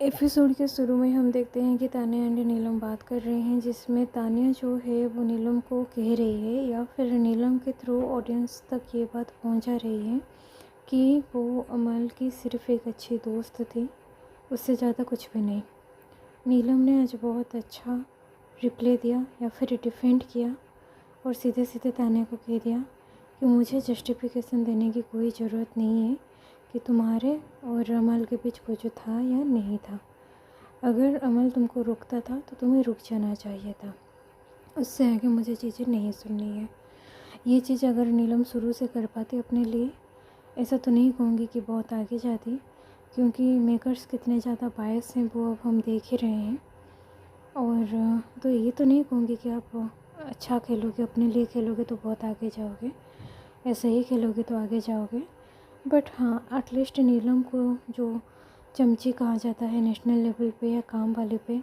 Episode के शुरू में हम देखते हैं कि तान्या एंड नीलम बात कर रहे हैं, जिसमें तान्या जो है वो नीलम को कह रही है या फिर नीलम के थ्रू ऑडियंस तक ये बात पहुंचा रही है कि वो अमल की सिर्फ एक अच्छी दोस्त थी, उससे ज़्यादा कुछ भी नहीं। नीलम ने आज बहुत अच्छा रिप्लाई दिया या फिर डिफेंड किया और सीधे सीधे तान्या को कह दिया कि मुझे जस्टिफिकेशन देने की कोई ज़रूरत नहीं है कि तुम्हारे और अमल के बीच कुछ था या नहीं था। अगर अमल तुमको रोकता था तो तुम्हें रुक जाना चाहिए था, उससे आगे मुझे चीज़ें नहीं सुननी है। ये चीज़ अगर नीलम शुरू से कर पाती अपने लिए, ऐसा तो नहीं कहूँगी कि बहुत आगे जाती, क्योंकि मेकर्स कितने ज़्यादा बायस हैं वो अब हम देख ही रहे हैं। और तो ये तो नहीं कहूँगी कि आप अच्छा खेलोगे, अपने लिए खेलोगे तो बहुत आगे जाओगे, ऐसा ही खेलोगे तो आगे जाओगे। बट हाँ, एटलीस्ट नीलम को जो चमची कहा जाता है नेशनल लेवल पे या काम वाले पे,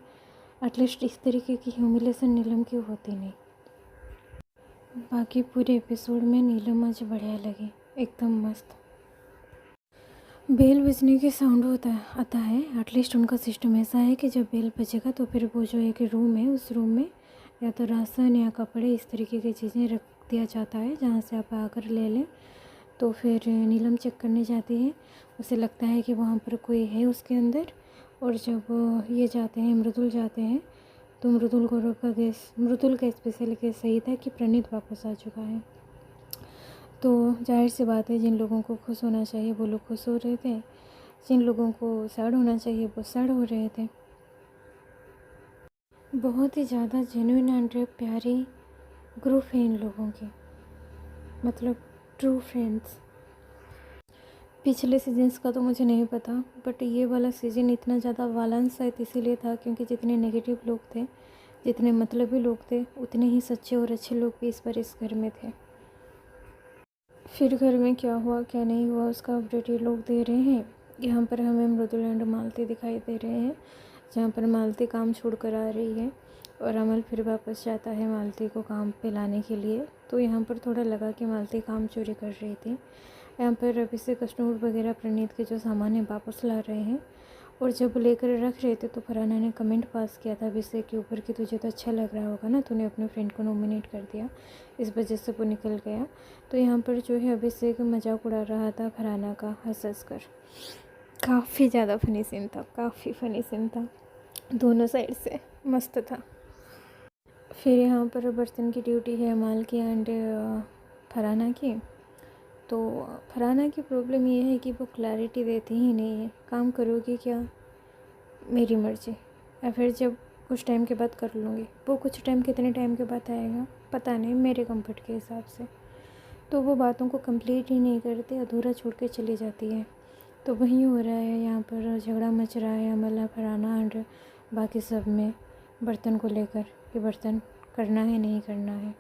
एटलीस्ट इस तरीके की ह्यूमिलेशन नीलम की होती नहीं। बाकी पूरे एपिसोड में नीलम आज बढ़िया लगी, एकदम मस्त। बेल बजने के साउंड आता है, एटलीस्ट उनका सिस्टम ऐसा है कि जब बेल बजेगा तो फिर वो जो एक रूम है उस रूम में या तो राशन या कपड़े इस तरीके की चीज़ें रख दिया जाता है जहाँ से आप आकर ले लें। तो फिर नीलम चेक करने जाती है, उसे लगता है कि वहाँ पर कोई है उसके अंदर। और जब ये जाते हैं, मृदुल जाते हैं, तो मृदुल का स्पेशल केस सही था कि प्रणीत वापस आ चुका है। तो जाहिर सी बात है, जिन लोगों को खुश होना चाहिए वो लोग खुश हो रहे थे, जिन लोगों को सैड होना चाहिए वो सैड हो रहे थे। बहुत ही ज़्यादा जेन्युइन एंड प्यारी ग्रुप है इन लोगों की, मतलब ट्रू फ्रेंड्स। पिछले सीजन्स का तो मुझे नहीं पता, बट ये वाला सीज़न इतना ज़्यादा वायलेंस शायद इसीलिए था क्योंकि जितने नेगेटिव लोग थे, जितने मतलबी लोग थे, उतने ही सच्चे और अच्छे लोग भी इस बार इस घर में थे। फिर घर में क्या हुआ क्या नहीं हुआ उसका अपडेट ये लोग दे रहे हैं। यहाँ पर हमें मृदुल एंड मालती दिखाई दे रहे हैं, जहाँ पर मालती काम छोड़ कर आ रही है और अमल फिर वापस जाता है मालती को काम पे लाने के लिए। तो यहाँ पर थोड़ा लगा कि मालती काम चोरी कर रही थी। यहाँ पर अभिषेक कस्टमर वगैरह प्रणीत के जो सामान है वापस ला रहे हैं, और जब लेकर रख रहे थे तो फरहाना ने कमेंट पास किया था अभिषेक के ऊपर कि तुझे तो अच्छा लग रहा होगा ना, तूने अपने फ्रेंड को नॉमिनेट कर दिया, इस वजह से वो निकल गया। तो यहाँ पर जो है अभिषेक मजाक उड़ा रहा था फरहाना का हंस कर। काफ़ी ज़्यादा फनी सीन था, काफ़ी फनी सीन था, दोनों साइड से मस्त था। फिर यहाँ पर बर्तन की ड्यूटी है अमाल की एंड फरहाना की। तो फरहाना की प्रॉब्लम ये है कि वो क्लैरिटी देती ही नहीं है, काम करोगी क्या, मेरी मर्ज़ी, या फिर जब कुछ टाइम के बाद कर लूँगी। वो कुछ टाइम कितने टाइम के बाद आएगा पता नहीं, मेरे कंफर्ट के हिसाब से। तो वो बातों को कंप्लीट ही नहीं करती, अधूरा छोड़ के चली जाती है। तो वही हो रहा है, यहाँ पर झगड़ा मच रहा है अमला, फरहाना एंड बाकी सब में बर्तन को लेकर कि बर्तन करना है नहीं करना है।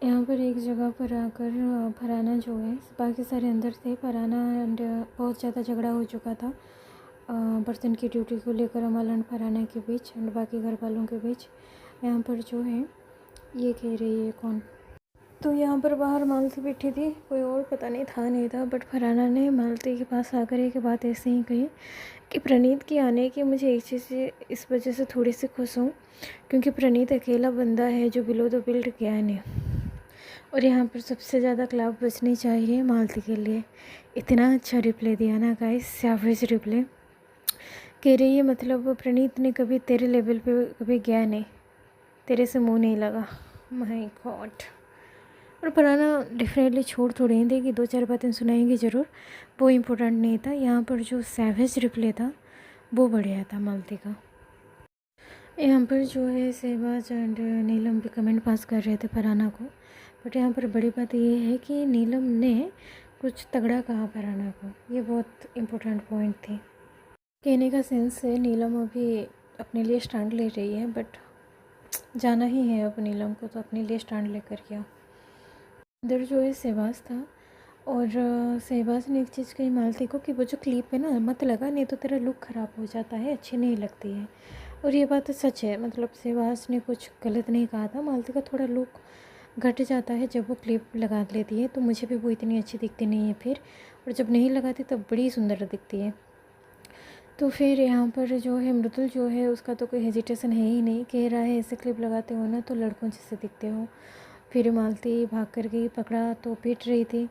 यहाँ पर एक जगह पर आकर फरहाना जो है, बाकी सारे अंदर थे, फरहाना एंड बहुत ज़्यादा झगड़ा हो चुका था बर्तन की ड्यूटी को लेकर अमल एंड फरहाना के बीच एंड बाकी घर वालों के बीच। यहाँ पर जो है ये कह रही है कौन, तो यहाँ पर बाहर मालती बैठी थी, कोई और पता नहीं था नहीं था, बट फरहाना ने मालती के पास आकर एक बात ऐसे ही कही कि प्रणीत की आने की मुझे एक चीज़ से इस वजह से थोड़ी सी खुश हूँ क्योंकि प्रणीत अकेला बंदा है जो बिलो द बेल्ट गया नहीं। और यहाँ पर सबसे ज़्यादा क्लाब बचनी चाहिए मालती के लिए। इतना अच्छा रिप्लाई दिया ना गाइस, सैवेज रिप्लाई। कह रही है मतलब प्रणीत ने कभी तेरे लेवल पे कभी गया नहीं, तेरे से मुंह नहीं लगा। My God. और फरहाना डेफिनेटली छोड़ थोड़ी ही देगी, दो चार बातें सुनाएंगी ज़रूर, वो इम्पोर्टेंट नहीं था। यहाँ पर जो सैवेज रिप्लाई था वो बढ़िया था मालती का। यहाँ पर जो है शहबाज एंड नीलम भी कमेंट पास कर रहे थे फरहाना को, बट यहाँ पर बड़ी बात ये है कि नीलम ने कुछ तगड़ा कहा फरहाना को, ये बहुत इम्पोर्टेंट पॉइंट थी। कहने का सेंस है नीलम अभी अपने लिए स्टैंड ले रही है, बट जाना ही है अब नीलम को, तो अपने लिए स्टैंड लेकर किया। इधर जो है शहबाज था, और शहबाज ने एक चीज़ कही मालती को कि वो जो क्लिप है ना मत लगा, नहीं तो तेरा लुक ख़राब हो जाता है, अच्छी नहीं लगती है। और ये बात सच है, मतलब शहबाज ने कुछ गलत नहीं कहा था, मालती का थोड़ा लुक घट जाता है जब वो क्लिप लगा लेती है, तो मुझे भी वो इतनी अच्छी दिखती नहीं है फिर, और जब नहीं लगाती तब बड़ी सुंदर दिखती है। तो फिर यहाँ पर जो है मृदुल जो है उसका तो कोई हेजिटेशन है ही नहीं, कह रहा है ऐसे क्लिप लगाते हो ना तो लड़कों जैसे दिखते हो। फिर मालती भाग कर गई, पकड़ा तो पीट रही थी।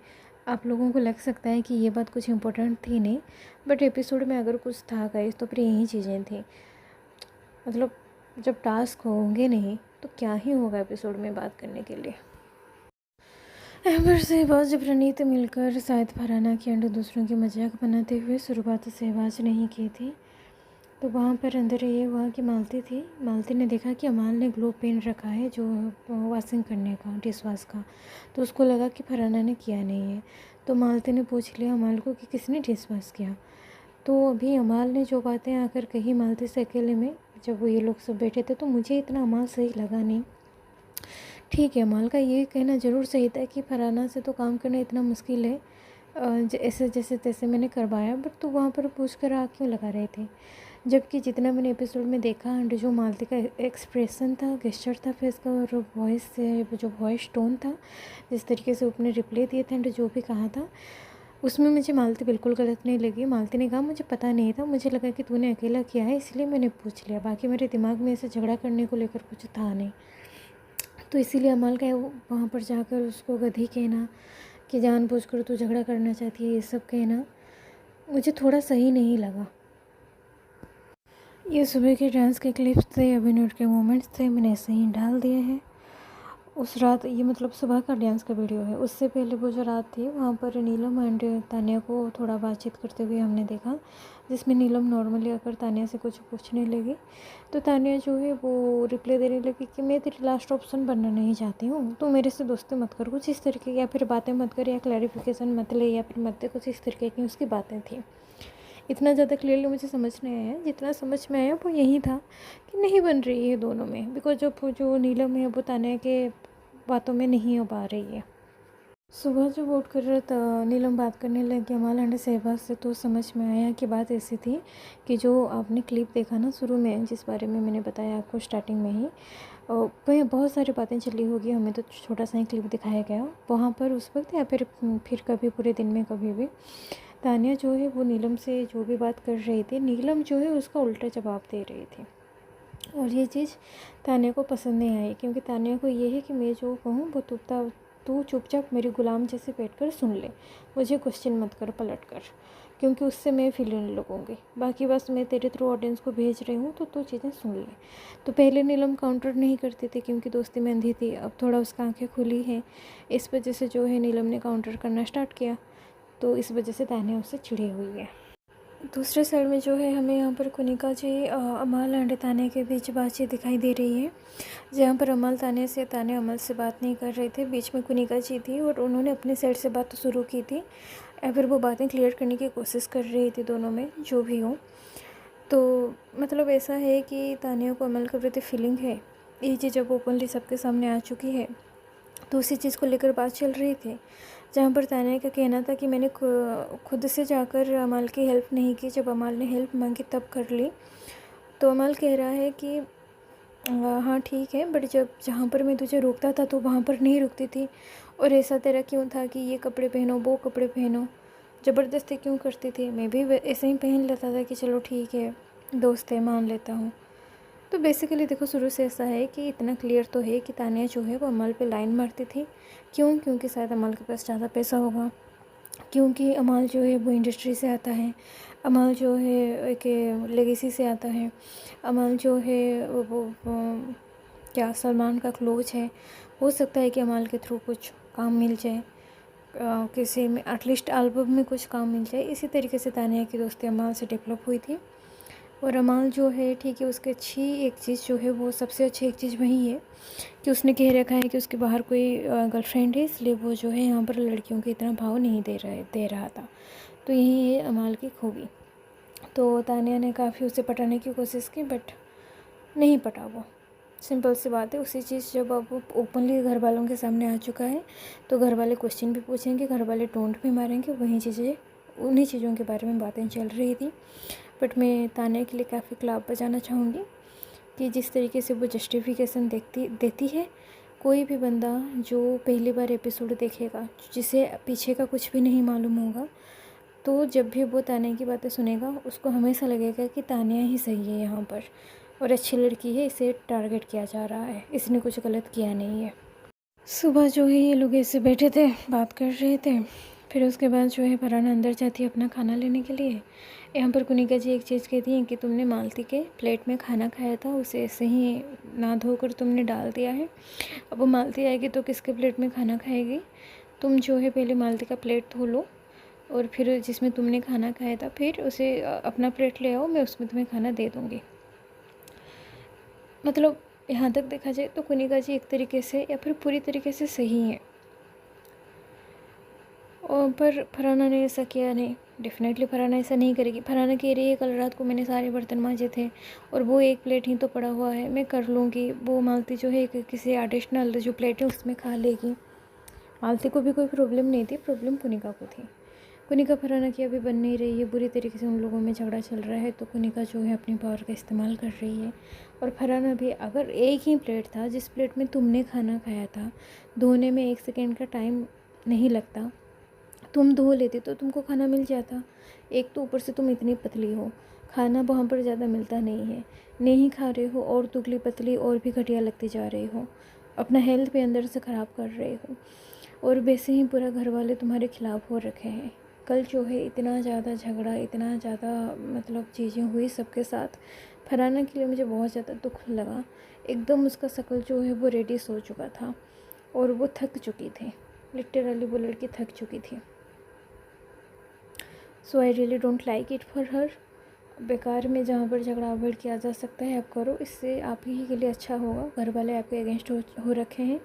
आप लोगों को लग सकता है कि ये बात कुछ इम्पोर्टेंट थी नहीं, बट एपिसोड में अगर कुछ था गाइस तो फिर यही चीज़ें थी। मतलब जब टास्क होंगे नहीं तो क्या ही होगा एपिसोड में बात करने के लिए। अमर शहबाज जब रणनीत मिलकर शायद फरहाना की एंड दूसरों की मजाक बनाते हुए शुरुआत शहबाज ने ही की थी, तो वहाँ पर अंदर ये हुआ कि मालती थी। मालती ने देखा कि अमाल ने ग्लो पेन रखा है जो वॉशिंग करने का, डिश वॉश का, तो उसको लगा कि फरहाना ने किया नहीं है। तो मालती ने पूछ लिया अमाल को कि किसने डिश वॉश किया। तो अभी अमाल ने जो बातें आकर कही मालती से अकेले में, जब वो ये लोग सब बैठे थे, तो मुझे इतना अमाल सही लगा नहीं। ठीक है, अमाल का ये कहना ज़रूर सही था कि फरहाना से तो काम करना इतना मुश्किल है, ऐसे जैसे तैसे मैंने करवाया, बट तो वहाँ पर पूछ कर आग क्यों लगा रहे थे। जबकि जितना मैंने एपिसोड में देखा एंड जो मालती का एक्सप्रेशन था, गेस्चर था फेस का, और वॉइस से जो वॉइस टोन था, जिस तरीके से उसने रिप्लाई दिए थे एंड जो भी कहा था, उसमें मुझे मालती बिल्कुल गलत नहीं लगी। मालती ने कहा मुझे पता नहीं था, मुझे लगा कि तूने अकेला किया है इसलिए मैंने पूछ लिया, बाकी मेरे दिमाग में ऐसे झगड़ा करने को लेकर कुछ था नहीं। तो इसीलिए अमाल का वहाँ पर जाकर उसको गधी कहना कि जानबूझकर तू झगड़ा करना चाहती है, ये सब कहना मुझे थोड़ा सही नहीं लगा। ये सुबह के डांस के क्लिप्स थे, अभिनव के मोमेंट्स थे, मैंने ऐसे ही डाल दिए हैं। उस रात, ये मतलब सुबह का डांस का वीडियो है, उससे पहले वो जो रात थी वहाँ पर नीलम एंड तानिया को थोड़ा बातचीत करते हुए हमने देखा, जिसमें नीलम नॉर्मली आकर तानिया से कुछ पूछने लगी, तो तानिया जो है वो रिप्लाई देने लगी कि मैं तेरी लास्ट ऑप्शन बनना नहीं चाहती हूँ, तो मेरे से दोस्ती मत कर, कुछ इस तरीके, या फिर बातें मत कर, या क्लैरिफिकेशन मत ले, या फिर मत दे, कुछ इस तरीके की उसकी बातें थी। इतना ज़्यादा क्लियरली मुझे समझ नहीं आया, जितना समझ में आया वो यही था कि नहीं बन रही है दोनों में, बिकॉज जो नीलम है वो तानिया के बातों में नहीं हो पा रही है। सुबह जब उठ कर नीलम बात करने लगी अमाल एंड शहबाज से, तो समझ में आया कि बात ऐसी थी कि जो आपने क्लिप देखा ना शुरू में, जिस बारे में मैंने बताया आपको स्टार्टिंग में ही, वहीं बहुत सारी बातें चली होगी, हमें तो छोटा सा ही क्लिप दिखाया गया वहाँ पर उस वक्त, या फिर कभी पूरे दिन में कभी भी तानिया जो है वो नीलम से जो भी बात कर रही थी, नीलम जो है उसका उल्टा जवाब दे रही थी, और ये चीज़ तानिया को पसंद नहीं आई, क्योंकि तानिया को ये है कि मैं जो कहूँ वो तू चुपचाप मेरी गुलाम जैसे बैठ कर सुन ले, मुझे क्वेश्चन मत कर पलट कर, क्योंकि उससे मैं फील नहीं लगूँगी, बाकी बस मैं तेरे थ्रू ऑडियंस को भेज रही हूँ तो तू चीज़ें सुन ले। तो पहले नीलम काउंटर नहीं करती थी क्योंकि दोस्ती में अंधी थी, अब थोड़ा उसका आँखें खुली हैं, इस वजह से जो है नीलम ने काउंटर करना स्टार्ट किया, तो इस वजह से तानिया उससे चिड़ी हुई है। दूसरे साइड में जो है हमें यहाँ पर कुनिका जी अमाल एंड तानिया के बीच बातचीत दिखाई दे रही है, जहाँ पर अमाल तानिया से, तानिया अमल से बात नहीं कर रहे थे, बीच में कुनिका जी थी और उन्होंने अपनी साइड से बात शुरू की थी, या फिर वो बातें क्लियर करने की कोशिश कर रही थी दोनों में, जो भी हो। तो मतलब ऐसा है कि तानिया को अमल के प्रति फीलिंग है, ये चीज़ जब ओपनली सबके सामने आ चुकी है, तो उसी चीज़ को लेकर बात चल रही थी, जहाँ पर तानिया का कहना था कि मैंने खुद से जाकर अमाल की हेल्प नहीं की, जब अमाल ने हेल्प मांगी तब कर ली। तो अमाल कह रहा है कि हाँ ठीक है, बट जब जहाँ पर मैं तुझे रोकता था तो वहाँ पर नहीं रुकती थी, और ऐसा तेरा क्यों था कि ये कपड़े पहनो वो कपड़े पहनो, ज़बरदस्ती क्यों करती थी, मैं भी ऐसे ही पहन लेता था कि चलो ठीक है दोस्त है मान लेता हूँ। तो बेसिकली देखो शुरू से ऐसा है कि इतना क्लियर तो है कि तानिया जो है वो अमाल पे लाइन मारती थी, क्योंकि शायद अमाल के पास ज़्यादा पैसा होगा, क्योंकि अमाल जो है वो इंडस्ट्री से आता है, अमाल जो है एक लेगेसी से आता है, अमाल जो है वो क्या सलमान का क्लोज है, हो सकता है कि अमाल के थ्रू कुछ काम मिल जाए, किसी में एटलीस्ट एल्बम में कुछ काम मिल जाए। इसी तरीके से तानिया की दोस्ती अमाल से डेवलप हुई थी, और अमाल जो है ठीक है, उसकी अच्छी एक चीज़ जो है वो सबसे अच्छी एक चीज़ वही है कि उसने कह रखा है कि उसके बाहर कोई गर्लफ्रेंड है, इसलिए वो जो है यहाँ पर लड़कियों को इतना भाव नहीं दे रहा था। तो यही है अमाल की खूबी। तो तानिया ने काफ़ी उसे पटाने की कोशिश की, बट नहीं पटा वो, सिंपल सी बात है। उसी चीज़ जब अब ओपनली घर वालों के सामने आ चुका है, तो घर वाले क्वेश्चन भी पूछेंगे, घर वाले टोंट भी मारेंगे, वही चीज़ें, उन्हीं चीज़ों के बारे में बातें चल रही थी। बट मैं तानिया के लिए काफ़ी क्लाप बजाना चाहूँगी कि जिस तरीके से वो जस्टिफिकेशन देती है, कोई भी बंदा जो पहली बार एपिसोड देखेगा, जिसे पीछे का कुछ भी नहीं मालूम होगा, तो जब भी वो तान्या की बातें सुनेगा उसको हमेशा लगेगा कि तान्या ही सही है यहाँ पर, और अच्छी लड़की है, इसे टारगेट किया जा रहा है, इसने कुछ गलत किया नहीं है। सुबह जो है ये लोग ऐसे बैठे थे, बात कर रहे थे। फिर उसके बाद जो है फरहान अंदर जाती है अपना खाना लेने के लिए। यहाँ पर कुनिका जी एक चीज़ कहती हैं कि तुमने मालती के प्लेट में खाना खाया था, उसे ऐसे ही ना धोकर तुमने डाल दिया है। अब वो मालती आएगी तो किसके प्लेट में खाना खाएगी? तुम जो है पहले मालती का प्लेट धो लो, और फिर जिसमें तुमने खाना खाया था फिर उसे अपना प्लेट ले आओ, मैं उसमें तुम्हें खाना दे दूँगी। मतलब यहाँ तक देखा जाए तो कुनिका जी एक तरीके से या फिर पूरी तरीके से सही हैं। और पर फरहाना ने ऐसा किया नहीं। डेफिनेटली फरहाना ऐसा नहीं करेगी। फरहाना कह रही है कल रात को मैंने सारे बर्तन मांजे थे और वो एक प्लेट ही तो पड़ा हुआ है, मैं कर लूँगी। वो मालती जो है किसी एडिशनल जो प्लेट है उसमें खा लेगी। मालती को भी कोई प्रॉब्लम नहीं थी, प्रॉब्लम कुनिका को थी। कुनिका फरहाना की अभी बन नहीं रही है, बुरी तरीके से उन लोगों में झगड़ा चल रहा है, तो कुनिका जो है अपनी पावर का इस्तेमाल कर रही है। और फरहाना भी, अगर एक ही प्लेट था जिस प्लेट में तुमने खाना खाया था, धोने में 1 सेकेंड का टाइम नहीं लगता, तुम धो लेते तो तुमको खाना मिल जाता। एक तो ऊपर से तुम इतनी पतली हो, खाना वहाँ पर ज़्यादा मिलता नहीं है, नहीं खा रहे हो और दुबली पतली और भी घटिया लगती जा रही हो, अपना हेल्थ भी अंदर से ख़राब कर रहे हो, और वैसे ही पूरा घर वाले तुम्हारे खिलाफ़ हो रखे हैं। कल जो है इतना ज़्यादा झगड़ा, इतना ज़्यादा मतलब चीज़ें हुई सबके साथ। फरहाना के लिए मुझे बहुत ज़्यादा दुख लगा। एकदम उसका शक्ल जो है वो रेडिश हो चुका था और वो थक चुकी थी, लिटरली वो लड़की थक चुकी थी। So I really don't like it for her. बेकार में जहाँ पर झगड़ा अवॉइड किया जा सकता है आप करो, इससे आप ही के लिए अच्छा होगा। घर वाले आपके अगेंस्ट हो रखे हैं,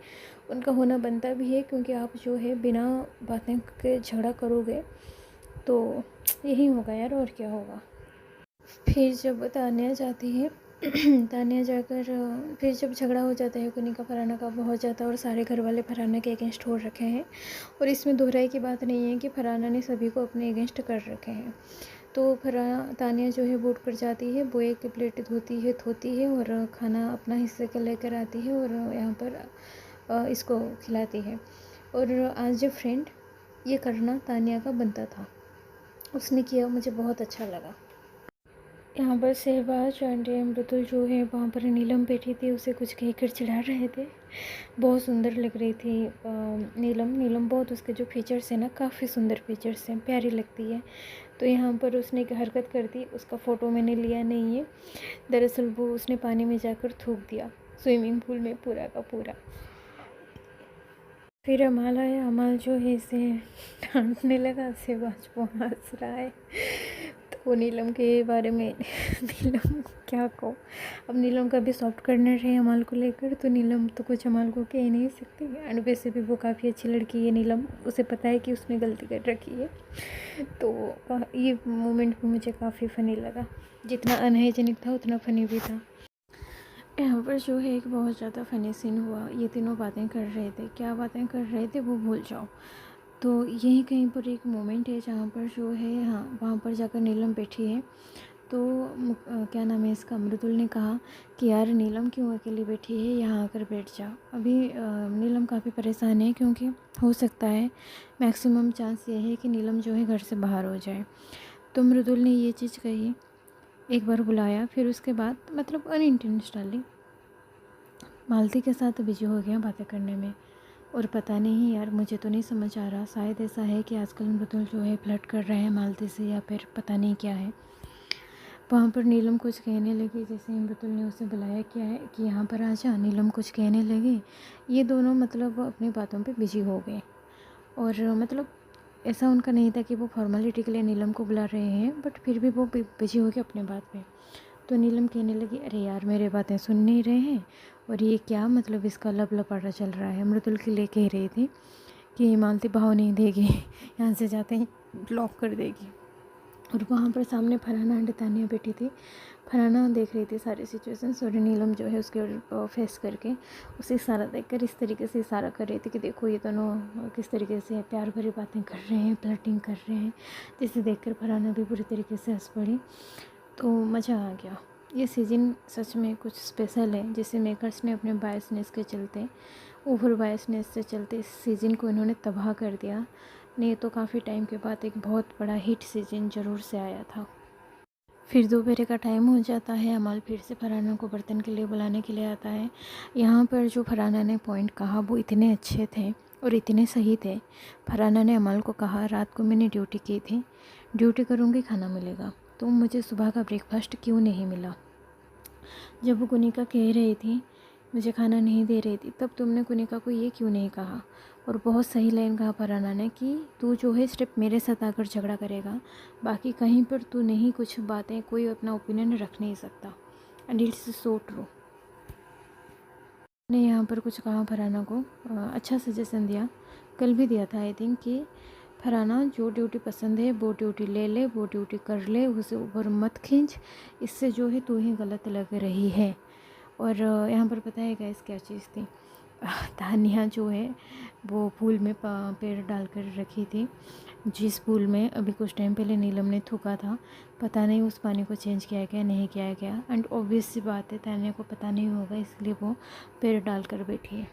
उनका होना बनता भी है, क्योंकि आप जो है बिना बातें के झगड़ा करोगे तो यही होगा यार, और क्या होगा। फिर जब तान्या जाती है तान्या जाकर फिर जब झगड़ा हो जाता है कुनिका फरहाना का बहुत ज़्यादा, और सारे घर वाले फरहाना के अगेंस्ट हो रखे हैं, और इसमें दोहराई की बात नहीं है कि फरहाना ने सभी को अपने अगेंस्ट कर रखे हैं। तो तान्या जो है बोट कर जाती है, वो एक प्लेट धोती है और खाना अपना हिस्से का लेकर आती है और यहाँ पर इसको खिलाती है। और आज जो फ्रेंड ये करना तान्या का बनता था, उसने किया, मुझे बहुत अच्छा लगा। यहाँ पर शहबाज आंटी अमृतुल जो है वहाँ पर नीलम बैठी थी, उसे कुछ कहकर चिढ़ा रहे थे। बहुत सुंदर लग रही थी नीलम बहुत, उसके जो फीचर्स हैं ना काफ़ी सुंदर फीचर्स हैं, प्यारी लगती है। तो यहाँ पर उसने एक हरकत कर दी, उसका फ़ोटो मैंने लिया नहीं है। दरअसल वो उसने पानी में जाकर थूक दिया स्विमिंग पूल में पूरा का पूरा। फिर अमाल आया, अमाल जो है इसे डांटने लगा, शहबाज वो हंस रहा है। तो नीलम के बारे में नीलम क्या कहो, अब नीलम का भी सॉफ्ट कॉर्नर है अमाल को लेकर, तो नीलम तो कुछ अमाल को कह नहीं सकती। एंड वैसे भी वो काफ़ी अच्छी लड़की है नीलम, उसे पता है कि उसने गलती कर रखी है। तो ये मोमेंट भी मुझे काफ़ी फ़नी लगा, जितना अनहाइजेनिक था उतना फ़नी भी था। यहाँ पर जो है एक बहुत ज़्यादा फ़नी सीन हुआ। ये तीनों बातें कर रहे थे, क्या बातें कर रहे थे वो भूल जाओ। तो यहीं कहीं पर एक मोमेंट है जहाँ पर जो है, हाँ वहाँ पर जाकर नीलम बैठी है। तो क्या नाम है इसका, अमृतुल ने कहा कि यार नीलम क्यों अकेली बैठी है, यहाँ आकर बैठ जाओ। अभी नीलम काफ़ी परेशान है, क्योंकि हो सकता है मैक्सिमम चांस ये है कि नीलम जो है घर से बाहर हो जाए। तो अमृतुल ने ये चीज़ कही, एक बार बुलाया, फिर उसके बाद मतलब अनइंटेंशनली मालती के साथ बिजी हो गया बातें करने में। और पता नहीं यार, मुझे तो नहीं समझ आ रहा, शायद ऐसा है कि आजकल मृदुल जो है फ्लर्ट कर रहे हैं मालती से, या फिर पता नहीं क्या है। वहाँ पर नीलम कुछ कहने लगी, जैसे मृदुल ने उसे बुलाया क्या है कि यहाँ पर आ जा, नीलम कुछ कहने लगी। ये दोनों मतलब अपनी बातों पे बिजी हो गए, और मतलब ऐसा उनका नहीं था कि वो फॉर्मेलिटी के लिए नीलम को बुला रहे हैं, बट फिर भी वो बिजी हो गए अपने बात में। तो नीलम कहने लगी, अरे यार मेरे बातें सुन नहीं रहे हैं, और ये क्या मतलब इसका लब लपाटा चल रहा है। मृदुल के लिए कह रही थी कि मालती भाव नहीं देगी, यहाँ से जाते ही ब्लॉक कर देगी। और वहाँ पर सामने फरहाना एंड तान्या बैठी थी। फरहाना देख रही थी सारी सिचुएशंस, और नीलम जो है उसके फेस करके उसे इशारा देकर इस तरीके से इशारा कर रही थी कि देखो ये दोनों किस तरीके से प्यार भरी बातें कर रहे हैं, फ्लर्टिंग कर रहे हैं, जिसे देखकर फरहाना भी पूरी तरीके से हंस पड़ी। तो मज़ा आ गया। ये सीज़न सच में कुछ स्पेशल है, जिसे मेकर्स ने अपने बायसनेस के चलते, ओवर बायसनेस से चलते इस सीज़न को इन्होंने तबाह कर दिया। नहीं तो काफ़ी टाइम के बाद एक बहुत बड़ा हिट सीजन ज़रूर से आया था। फिर दोपहर का टाइम हो जाता है, अमाल फिर से फरहाना को बर्तन के लिए बुलाने के लिए आता है। यहाँ पर जो फरहाना ने पॉइंट कहा वो इतने अच्छे थे और इतने सही थे। फरहाना ने अमाल को कहा, रात को मैंने ड्यूटी की थी, ड्यूटी करूँगी खाना मिलेगा, तो मुझे सुबह का ब्रेकफास्ट क्यों नहीं मिला। जब वो कुनिका कह रही थी मुझे खाना नहीं दे रही थी, तब तुमने कुनिका को ये क्यों नहीं कहा। और बहुत सही लाइन कहा फरहाना ने कि तू जो है सिर्फ मेरे साथ आकर झगड़ा करेगा, बाकी कहीं पर तू नहीं कुछ बातें कोई अपना ओपिनियन रख नहीं सकता। And it's so true. ने यहाँ पर कुछ कहा फरहाना को, अच्छा सजेशन दिया, कल भी दिया था आई थिंक, कि फरहाना जो ड्यूटी पसंद है वो ड्यूटी ले ले, वो ड्यूटी कर ले, उसे ऊपर मत खींच, इससे जो है तू ही गलत लग रही है। और यहाँ पर पता है गाइस क्या चीज़ थी, तानिया जो है वो पूल में पैर डालकर रखी थी, जिस पूल में अभी कुछ टाइम पहले नीलम ने थूका था। पता नहीं उस पानी को चेंज किया गया नहीं किया गया, एंड ऑब्वियस सी बात है तानिया को पता नहीं होगा, इसलिए वो पैर डालकर बैठी है।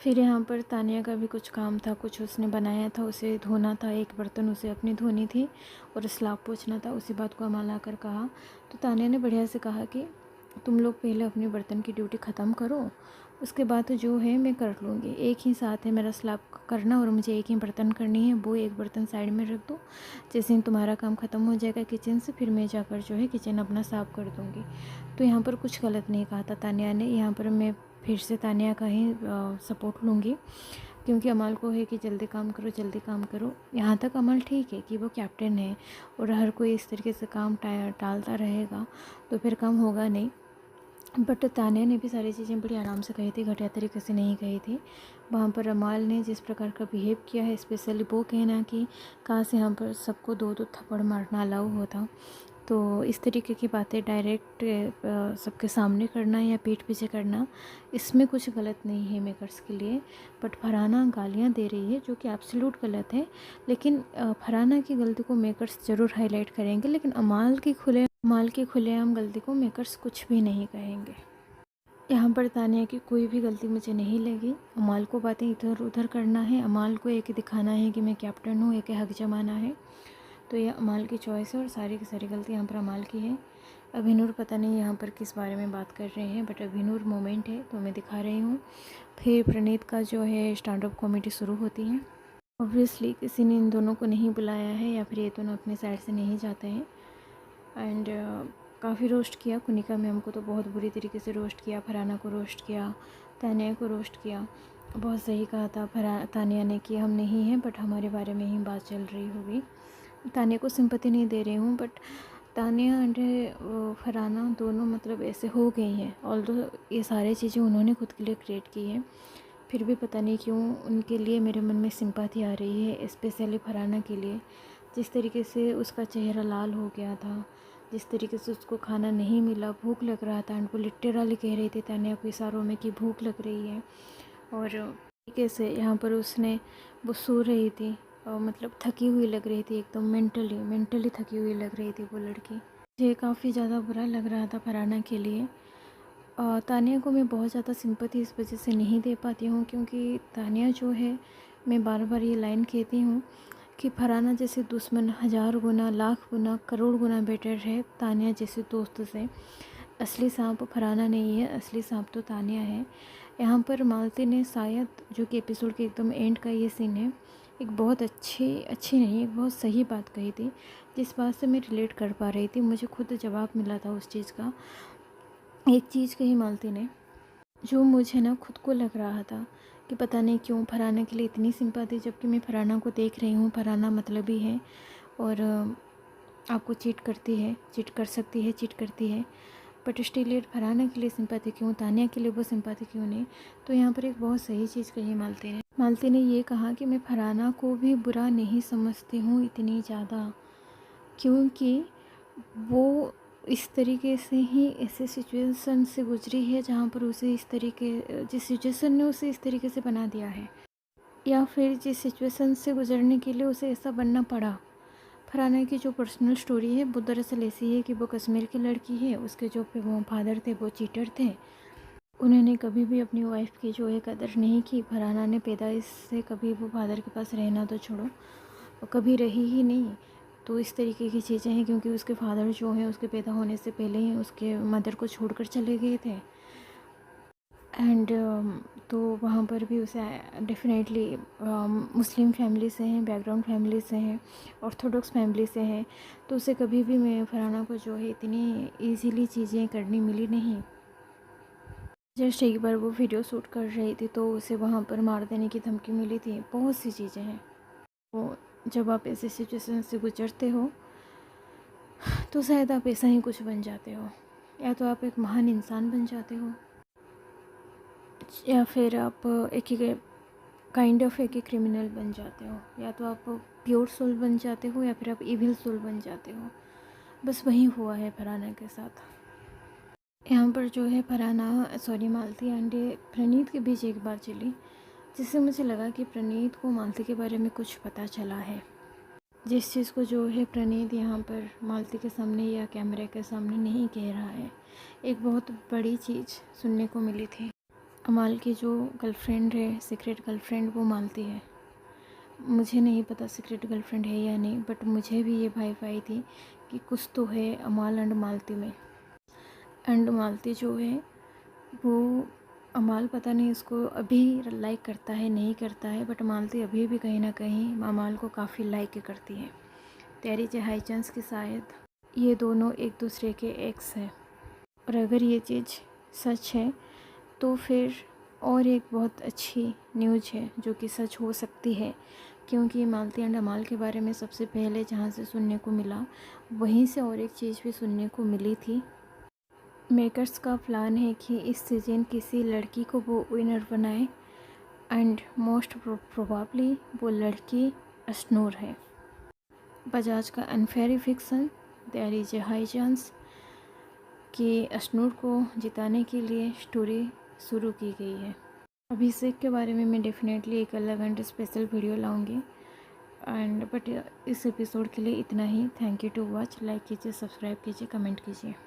फिर यहाँ पर तानिया का भी कुछ काम था, कुछ उसने बनाया था, उसे धोना था, एक बर्तन उसे अपनी धोनी थी और स्लाब पोंछना था। उसी बात को अमाल आकर कहा, तो तानिया ने बढ़िया से कहा कि तुम लोग पहले अपनी बर्तन की ड्यूटी ख़त्म करो, उसके बाद जो है मैं कर लूँगी। एक ही साथ है मेरा स्लाब करना और मुझे एक ही बर्तन करनी है, वो एक बर्तन साइड में रख दो, जैसे ही तुम्हारा काम ख़त्म हो जाएगा किचन से, फिर मैं जाकर जो है किचन अपना साफ़ कर दूँगी। तो यहाँ पर कुछ गलत नहीं कहा था तानिया ने। यहाँ पर मैं फिर से तानिया का ही सपोर्ट लूँगी, क्योंकि अमाल को है कि जल्दी काम करो जल्दी काम करो। यहाँ तक अमाल ठीक है कि वो कैप्टन है और हर कोई इस तरीके से काम टालता रहेगा तो फिर काम होगा नहीं। बट तानिया ने भी सारी चीज़ें बड़ी आराम से कही थी, घटिया तरीके से नहीं कही थी। वहाँ पर अमाल ने जिस प्रकार का बिहेव किया है, स्पेशली वो कहना कि काश यहाँ पर सबको दो दो थप्पड़ मारना अलाउ होता, तो इस तरीके की बातें डायरेक्ट सबके सामने करना या पीठ पीछे करना, इसमें कुछ गलत नहीं है मेकर्स के लिए। बट फरहाना गालियाँ दे रही है जो कि एब्सोल्यूट गलत है, लेकिन फरहाना की गलती को मेकर्स ज़रूर हाईलाइट करेंगे, लेकिन अमाल की खुलेआम गलती को मेकर्स कुछ भी नहीं कहेंगे। यहाँ पर तानिया की कोई भी गलती मुझे नहीं लगी। अमाल को बातें इधर उधर करना है, अमाल को एक दिखाना है कि मैं कैप्टन हूँ, एक हक जमाना है, तो ये अमाल की चॉइस है और सारी की सारी गलती यहाँ पर अमाल की है। अभिनूर पता नहीं यहाँ पर किस बारे में बात कर रहे हैं, बट अभिनूर मोमेंट है तो मैं दिखा रही हूँ। फिर प्रणीत का जो है स्टैंड अप कॉमेडी शुरू होती है। ऑब्वियसली किसी ने इन दोनों को नहीं बुलाया है या फिर ये दोनों अपने साइड से नहीं जाते हैं। एंड काफ़ी रोस्ट किया कुनिका मैम को, तो बहुत बुरी तरीके से रोस्ट किया, फरहाना को रोस्ट किया, तानिया को रोस्ट किया। बहुत सही कहा था तानिया ने कि हम नहीं हैं बट हमारे बारे में ही बात चल रही होगी। तानिया को सिंपैथी नहीं दे रही हूँ, बट तानिया एंड फरहाना दोनों मतलब ऐसे हो गई हैं, ऑल्दो ये सारी चीज़ें उन्होंने खुद के लिए क्रिएट की है, फिर भी पता नहीं क्यों उनके लिए मेरे मन में सिंपैथी आ रही है, स्पेशली फरहाना के लिए। जिस तरीके से उसका चेहरा लाल हो गया था, जिस तरीके से उसको खाना नहीं मिला, भूख लग रहा था, एंड वो लिटरली कह रही थी तानिया को इशारों में कि भूख लग रही है। और तरीके से यहाँ पर उसने वो सो रही थी और मतलब थकी हुई लग रही थी, एकदम मेंटली थकी हुई लग रही थी वो लड़की। मुझे काफ़ी ज़्यादा बुरा लग रहा था फरहाना के लिए। तानिया को मैं बहुत ज़्यादा सिंपैथी इस वजह से नहीं दे पाती हूँ, क्योंकि तानिया जो है, मैं बार बार ये लाइन कहती हूँ कि फरहाना जैसे दुश्मन 1000 गुना, लाख गुना, करोड़ गुना बेटर है तानिया जैसे दोस्त से। असली सांप फरहाना नहीं है, असली सांप तो तानिया है। यहाँ पर मालती ने शायद, जो कि एपिसोड के एकदम एंड का ये सीन है, एक बहुत अच्छी नहीं, एक बहुत सही बात कही थी, जिस बात से मैं रिलेट कर पा रही थी। मुझे खुद जवाब मिला था उस चीज़ का। एक चीज़ कही मालती ने जो मुझे ना खुद को लग रहा था कि पता नहीं क्यों फरहाना के लिए इतनी सिंपैथी, जबकि मैं फरहाना को देख रही हूँ, फरहाना मतलबी है और आपको चीट करती है, चीट कर सकती है, चीट करती है, बट स्टिल ये फरहाना के लिए सिंपैथी क्यों, तानिया के लिए वो सिंपैथी क्यों नहीं। तो यहाँ पर एक बहुत सही चीज़ कही मालती ने ये कहा कि मैं फरहाना को भी बुरा नहीं समझती हूँ इतनी ज़्यादा, क्योंकि वो इस तरीके से ही ऐसे सिचुएशन से गुजरी है जहाँ पर उसे जिस सिचुएशन ने उसे इस तरीके से बना दिया है, या फिर जिस सिचुएशन से गुजरने के लिए उसे ऐसा बनना पड़ा। फरहाना की जो पर्सनल स्टोरी है वो दरअसल ऐसी है कि वो कश्मीर की लड़की है, उसके जो फादर थे वो चीटर थे, उन्होंने कभी भी अपनी वाइफ की जो है कदर नहीं की। फरहाना ने पैदाइश से कभी वो फादर के पास रहना तो छोड़ो, और कभी रही ही नहीं। तो इस तरीके की चीज़ें हैं, क्योंकि उसके फादर जो हैं उसके पैदा होने से पहले ही उसके मदर को छोड़कर चले गए थे। एंड तो वहाँ पर भी उसे डेफिनेटली मुस्लिम फैमिली से हैं, बैकग्राउंड फैमिली से हैं, ऑर्थोडॉक्स फैमिली से हैं। तो उसे कभी भी मैं फरहाना को जो है इतनी इजीली चीज़ें करनी मिली नहीं। जस्ट एक बार वो वीडियो शूट कर रही थी तो उसे वहाँ पर मार देने की धमकी मिली थी। बहुत सी चीज़ें हैं। तो जब आप ऐसे सिचुएशन से गुजरते हो तो शायद आप ऐसा ही कुछ बन जाते हो, या तो आप एक महान इंसान बन जाते हो, या फिर आप एक काइंड ऑफ एक क्रिमिनल बन जाते हो, या तो आप प्योर सोल बन जाते हो या फिर आप इविल सोल बन जाते हो। बस वही हुआ है फरहाना के साथ। यहाँ पर जो है फरहाना मालती एंड प्रणीत के बीच एक बार चली, जिससे मुझे लगा कि प्रणीत को मालती के बारे में कुछ पता चला है। जिस चीज़ को जो है प्रणीत यहाँ पर मालती के सामने या कैमरे के सामने नहीं कह रहा है, एक बहुत बड़ी चीज़ सुनने को मिली थी। अमाल की जो गर्लफ्रेंड है, सीक्रेट गर्लफ्रेंड, वो मालती है। मुझे नहीं पता सीक्रेट गर्लफ्रेंड है या नहीं, बट मुझे भी ये वाइब आई थी कि कुछ तो है अमाल एंड मालती में। एंड मालती जो है वो, अमाल पता नहीं उसको अभी लाइक करता है नहीं करता है, बट मालती अभी भी कहीं ना कहीं अमाल को काफ़ी लाइक करती है। तेरी हाई चांस कि शायद ये दोनों एक दूसरे के एक्स हैं। और अगर ये चीज़ सच है तो फिर और एक बहुत अच्छी न्यूज़ है जो कि सच हो सकती है, क्योंकि मालती एंड अमाल के बारे में सबसे पहले जहाँ से सुनने को मिला वहीं से और एक चीज़ भी सुनने को मिली थी। मेकर्स का प्लान है कि इस सीज़न किसी लड़की को वो विनर बनाए, एंड मोस्ट प्रोबेबली वो लड़की अशनूर है। बजाज का unfair fixing, there is a high chance कि अशनूर को जिताने के लिए स्टोरी शुरू की गई है। अभिषेक के बारे में मैं डेफिनेटली एक अलग एंड स्पेशल वीडियो लाऊंगी। एंड बट इस एपिसोड के लिए इतना ही। Thank you to watch. Like कीजिए, सब्सक्राइब कीजिए, कमेंट कीजिए।